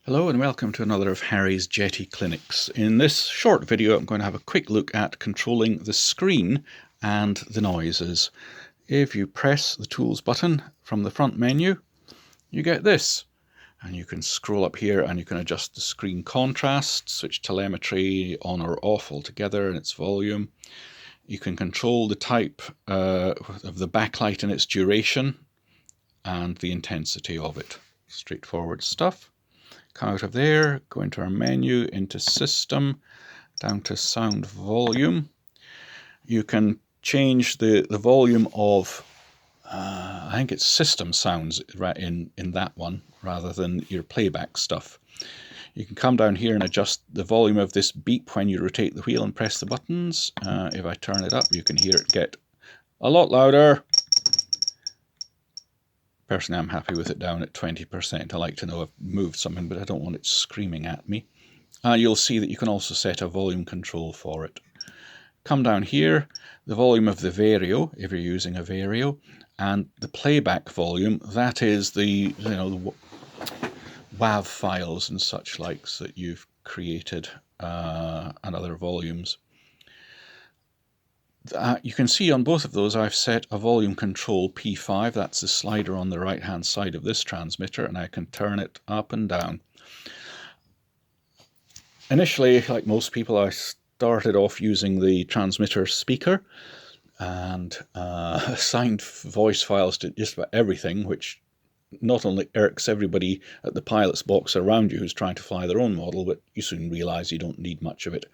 Hello and welcome to another of Harry's Jeti clinics. In this short video I'm going to have a quick look at controlling the screen and the noises. If you press the Tools button from the front menu, you get this. And you can scroll up here and you can adjust the screen contrast, switch telemetry on or off altogether and its volume. You can control the type of the backlight and its duration and the intensity of it. Straightforward stuff. Come out of there, go into our menu, into System, down to Sound Volume. You can change the volume of, I think it's system sounds in that one, rather than your playback stuff. You can come down here and adjust the volume of this beep when you rotate the wheel and press the buttons. If I turn it up, you can hear it get a lot louder. Personally, I'm happy with it down at 20%. I like to know I've moved something, but I don't want it screaming at me. You'll see that you can also set a volume control for it. Come down here, the volume of the Vario, if you're using a Vario, and the playback volume, that is the, the WAV files and such likes that you've created, and other volumes. You can see on both of those I've set a volume control P5, that's the slider on the right hand side of this transmitter, and I can turn it up and down. Initially, like most people, I started off using the transmitter speaker and assigned voice files to just about everything, which not only irks everybody at the pilot's box around you who's trying to fly their own model, but you soon realise you don't need much of it.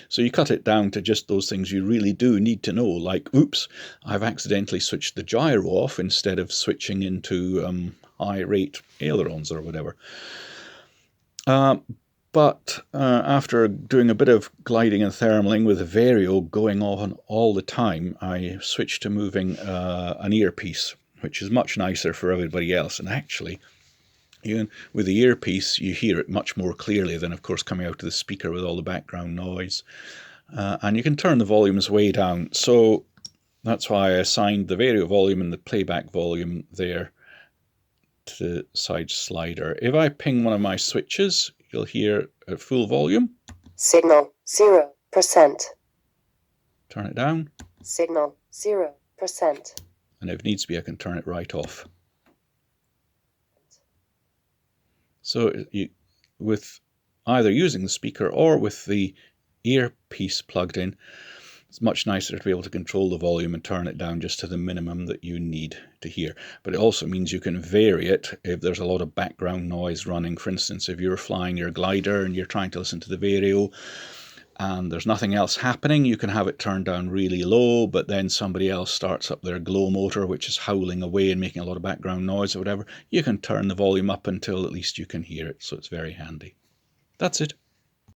So you cut it down to just those things you really do need to know, like, oops, I've accidentally switched the gyro off instead of switching into high rate ailerons or whatever. But after doing a bit of gliding and thermaling with the Vario going on all the time, I switched to moving an earpiece, which is much nicer for everybody else. And actually, with the earpiece, you hear it much more clearly than, of course, coming out of the speaker with all the background noise. And you can turn the volumes way down. So that's why I assigned the Vario volume and the playback volume there to the side slider. If I ping one of my switches, you'll hear at full volume. Signal 0%. Turn it down. Signal 0%. And if needs be, I can turn it right off. So with either using the speaker or with the earpiece plugged in, it's much nicer to be able to control the volume and turn it down just to the minimum that you need to hear. But it also means you can vary it if there's a lot of background noise running. For instance, if you're flying your glider and you're trying to listen to the Vario, and there's nothing else happening, you can have it turned down really low, but then somebody else starts up their glow motor, which is howling away and making a lot of background noise or whatever. You can turn the volume up until at least you can hear it, so it's very handy. That's it.